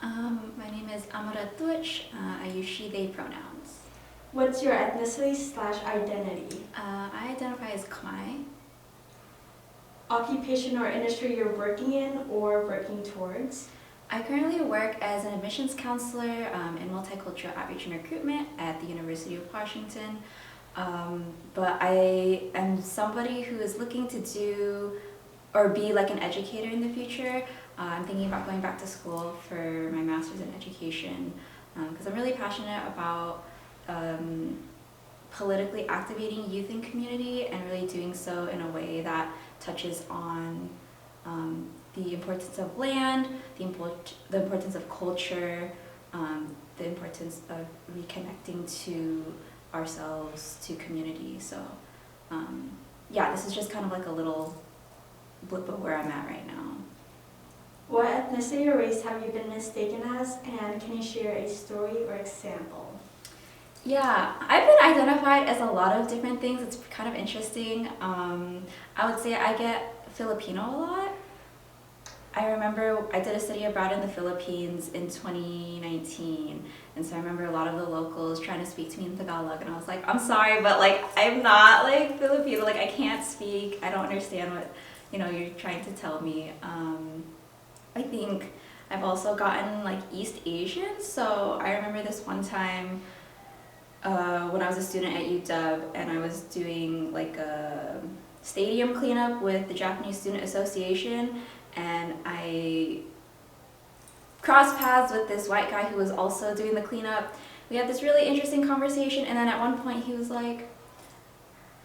My name is Ammara. I use she, they pronouns. What's your ethnicity/identity? I identify as Khmer. Occupation or industry you're working in or working towards? I currently work as an admissions counselor in multicultural outreach and recruitment at the University of Washington. But I am somebody who is looking to do or be like an educator in the future. I'm thinking about going back to school for my master's in education because I'm really passionate about politically activating youth and community and really doing so in a way that touches on the importance of land, the importance of culture, the importance of reconnecting to ourselves, to community. So yeah, this is just kind of like a little blip of where I'm at right now. What ethnicity or race have you been mistaken as, and can you share a story or example? Yeah, I've been identified as a lot of different things. It's kind of interesting. I would say I get Filipino a lot. I remember I did a study abroad in the Philippines in 2019, and so I remember a lot of the locals trying to speak to me in Tagalog, and I was like, I'm sorry, but like I'm not like Filipino, like I can't speak, I don't understand what you're trying to tell me. I think I've also gotten like East Asian, so I remember this one time when I was a student at UW and I was doing like a stadium cleanup with the Japanese Student Association, and I crossed paths with this white guy who was also doing the cleanup. We had this really interesting conversation, and then at one point he was like,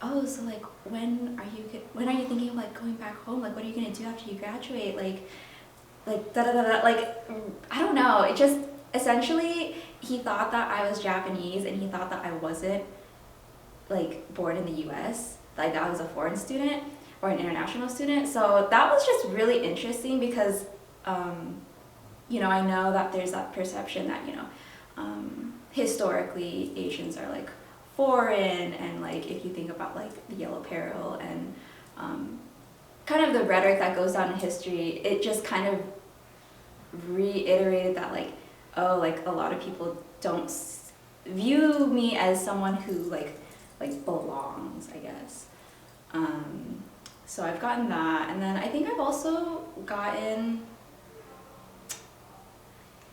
oh, so like when are you thinking of like going back home? Like what are you gonna do after you graduate? Like da da da da, like I don't know. It just essentially he thought that I was Japanese and he thought that I wasn't like born in the US, like that I was a foreign student or an international student. So that was just really interesting because I know that there's that perception that historically Asians are like foreign, and like if you think about like the Yellow Peril and kind of the rhetoric that goes down in history, it just kind of reiterated that like, oh, like a lot of people don't view me as someone who like belongs, I guess. So I've gotten that, and then I think I've also gotten,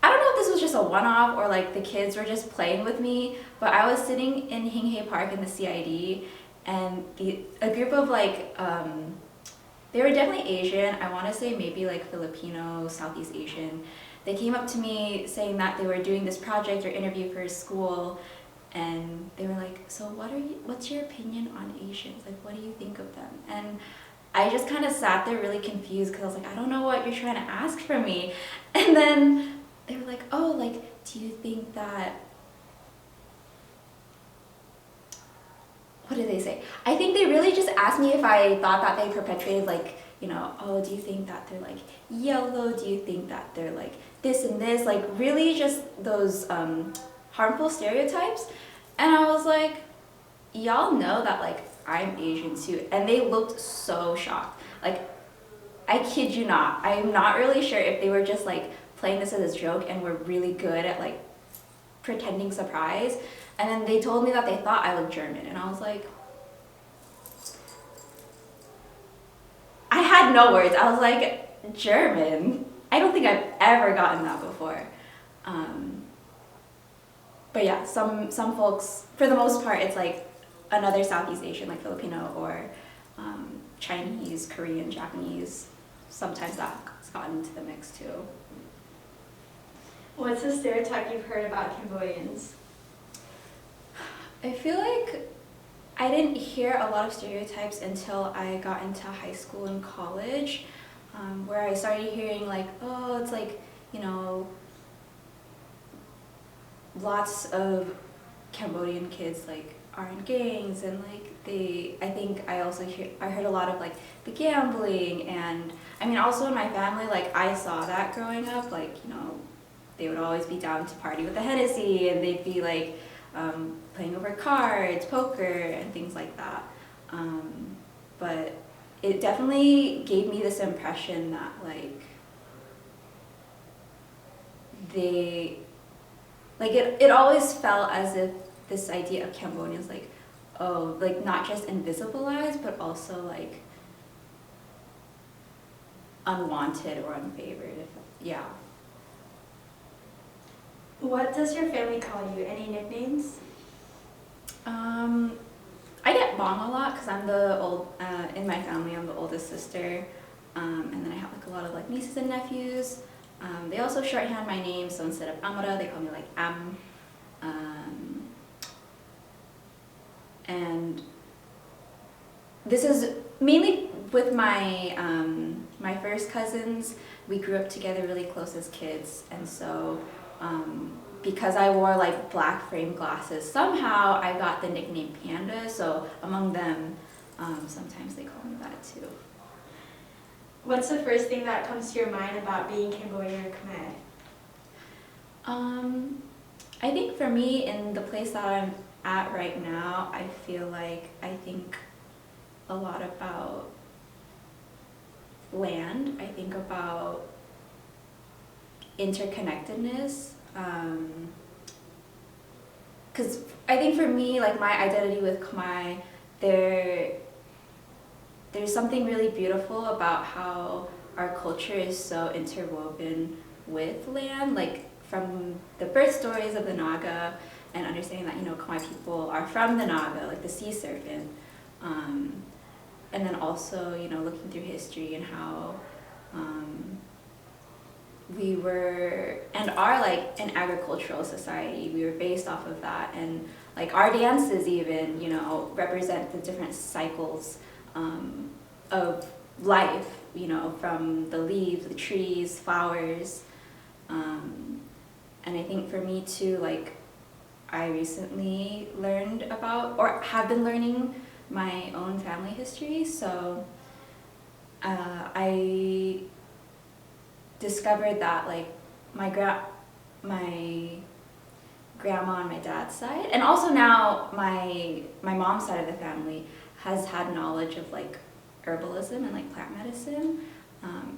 I don't know if this was just a one-off or like the kids were just playing with me, but I was sitting in Hinghe Park in the CID, and a group of like, they were definitely Asian, I want to say maybe like Filipino, Southeast Asian. They came up to me saying that they were doing this project or interview for school, and they were like, so what's your opinion on Asians? Like, what do you think of them? And I just kind of sat there really confused because I was like, I don't know what you're trying to ask from me. And then they were like, oh, like, do you think that, what did they say? I think they really just asked me if I thought that they perpetuated like, oh, do you think that they're like yellow? Do you think that they're like this and this? Like really just those harmful stereotypes. And I was like, y'all know that like I'm Asian too. And they looked so shocked. Like, I kid you not. I'm not really sure if they were just like playing this as a joke and were really good at like pretending surprise. And then they told me that they thought I looked German, and I was like, I had no words. I was like, German? I don't think I've ever gotten that before. But yeah, some folks, for the most part, it's like another Southeast Asian, like Filipino or Chinese, Korean, Japanese. Sometimes that's gotten into the mix too. What's a stereotype you've heard about Cambodians? I feel like I didn't hear a lot of stereotypes until I got into high school and college, where I started hearing like, oh, it's like, lots of Cambodian kids like are in gangs, and like I think I heard a lot of like the gambling, and I mean also in my family, like I saw that growing up, like, they would always be down to party with the Hennessy, and they'd be like playing over cards, poker, and things like that. But it definitely gave me this impression that like they, like it always felt as if this idea of Cambodians, like, oh, like not just invisibilized, but also like unwanted or unfavored. Yeah. What does your family call you? Any nicknames? I get Bong a lot because I'm the in my family, I'm the oldest sister. And then I have like a lot of like nieces and nephews. They also shorthand my name, so instead of Ammara, they call me like Am. And this is mainly with my my first cousins. We grew up together really close as kids, and so because I wore like black frame glasses, somehow I got the nickname Panda. So among them, sometimes they call me that too. What's the first thing that comes to your mind about being Cambodian or Khmer? I think for me, in the place that I'm at right now, I feel like I think a lot about land. I think about interconnectedness. Because I think for me, like my identity with Khmer, there's something really beautiful about how our culture is so interwoven with land, like from the birth stories of the Naga and understanding that, you know, Khmer people are from the Naga, like the sea serpent. And then also, you know, looking through history and how we were and are like an agricultural society. We were based off of that, and like our dances even, you know, represent the different cycles of life, you know, from the leaves, the trees, flowers. And I think for me too, like I recently learned about, or have been learning, my own family history. So I discovered that like my grandma on my dad's side, and also now my mom's side of the family, has had knowledge of like herbalism and like plant medicine.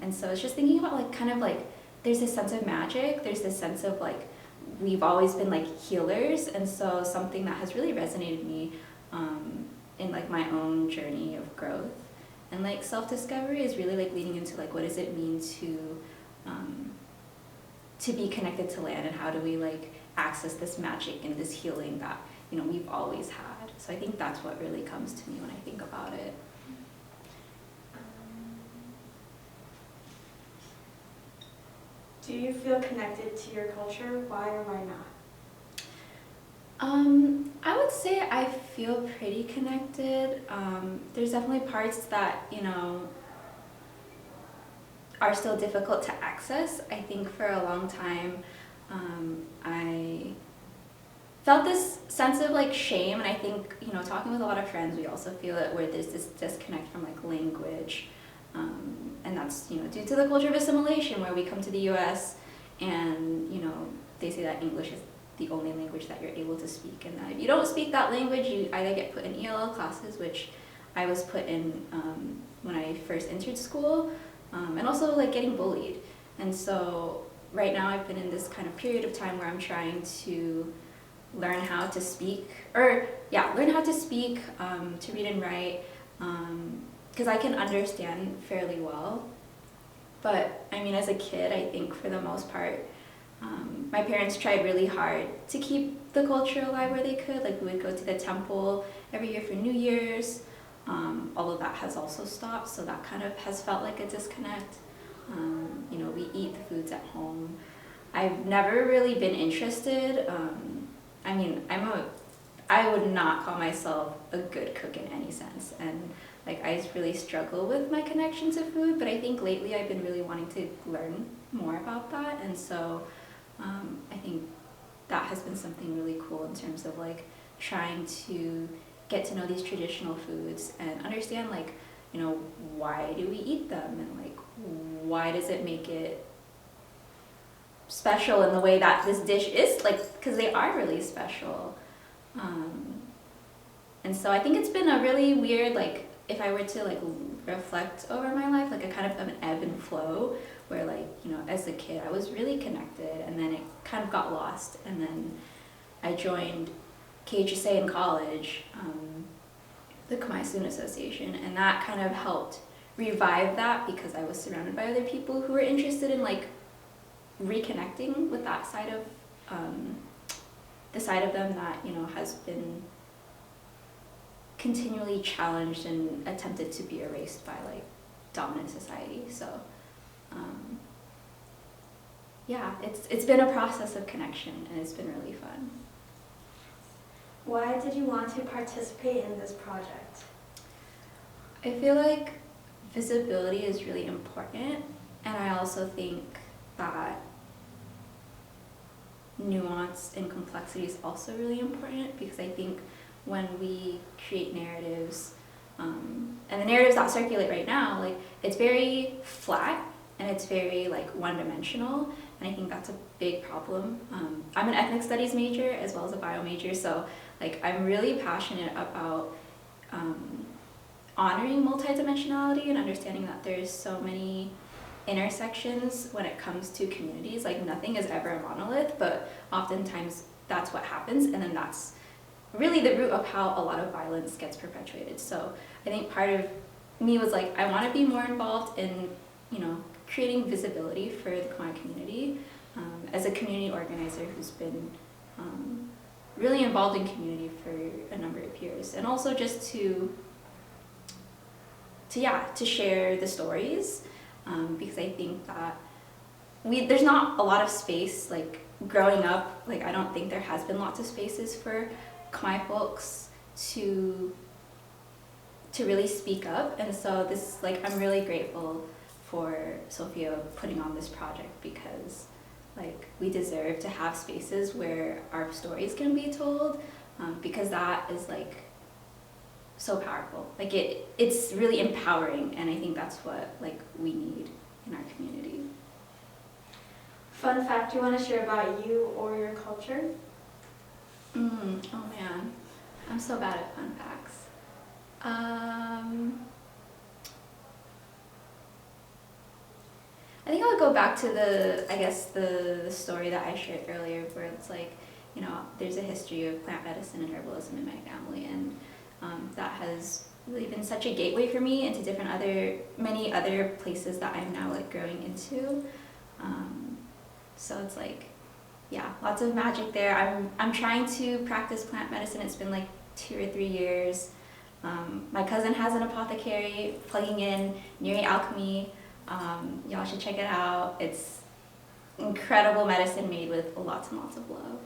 And so it's just thinking about like kind of like there's this sense of magic, there's this sense of like we've always been like healers, and so something that has really resonated me in like my own journey of growth and like self-discovery is really like leading into like what does it mean to be connected to land, and how do we like access this magic and this healing that, you know, we've always had. So I think that's what really comes to me when I think about it. Do you feel connected to your culture? Why or why not? I would say I feel pretty connected. There's definitely parts that, you know, are still difficult to access. I think for a long time, I felt this sense of like shame, and I think, you know, talking with a lot of friends, we also feel it, where there's this disconnect from like language. And that's, you know, due to the culture of assimilation, where we come to the US and, you know, they say that English is the only language that you're able to speak, and that if you don't speak that language, you either get put in ELL classes, which I was put in when I first entered school, and also like getting bullied. And so right now I've been in this kind of period of time where I'm trying to learn how to speak, to read and write, because I can understand fairly well. But I mean, as a kid, I think for the most part, my parents tried really hard to keep the culture alive where they could. Like we would go to the temple every year for New Year's. All of that has also stopped, so that kind of has felt like a disconnect. You know, we eat the foods at home. I've never really been interested. I mean, I would not call myself a good cook in any sense, and like I just really struggle with my connection to food. But I think lately I've been really wanting to learn more about that, and so I think that has been something really cool in terms of like trying to get to know these traditional foods and understand, like, you know, why do we eat them, and like why does it make it special in the way that this dish is, like, because they are really special. And so I think it's been a really weird, like, if I were to like reflect over my life, like a kind of an ebb and flow, where like, you know, as a kid I was really connected, and then it kind of got lost, and then I joined KHSA in college, the Khmer Student Association, and that kind of helped revive that because I was surrounded by other people who were interested in like reconnecting with that side of the side of them that, you know, has been continually challenged and attempted to be erased by like dominant society. So yeah, it's been a process of connection, and it's been really fun. Why did you want to participate in this project? I feel like visibility is really important, and I also think that nuance and complexity is also really important, because I think when we create narratives, and the narratives that circulate right now, like it's very flat and it's very like one-dimensional, and I think that's a big problem. I'm an ethnic studies major as well as a bio major, so like I'm really passionate about honoring multidimensionality and understanding that there's so many intersections when it comes to communities. Like nothing is ever a monolith, but oftentimes that's what happens, and then that's really the root of how a lot of violence gets perpetuated. So I think part of me was like, I want to be more involved in, you know, creating visibility for the Khmer community, as a community organizer who's been really involved in community for a number of years, and also just to share the stories, because I think that there's not a lot of space. Like growing up, like I don't think there has been lots of spaces for Khmer folks to really speak up, and so this, like, I'm really grateful for Sophia putting on this project, because like we deserve to have spaces where our stories can be told, because that is like so powerful. Like it's really empowering, and I think that's what like we need in our community. Fun fact you want to share about you or your culture? Oh man, I'm so bad at fun facts. I think I would go back to the story that I shared earlier, where it's like, you know, there's a history of plant medicine and herbalism in my family, and that has really been such a gateway for me into many other places that I'm now like growing into. So it's like, yeah, lots of magic there. I'm trying to practice plant medicine. It's been like 2 or 3 years. My cousin has an apothecary plugging in Neri Alchemy. Y'all should check it out. It's incredible medicine made with lots and lots of love.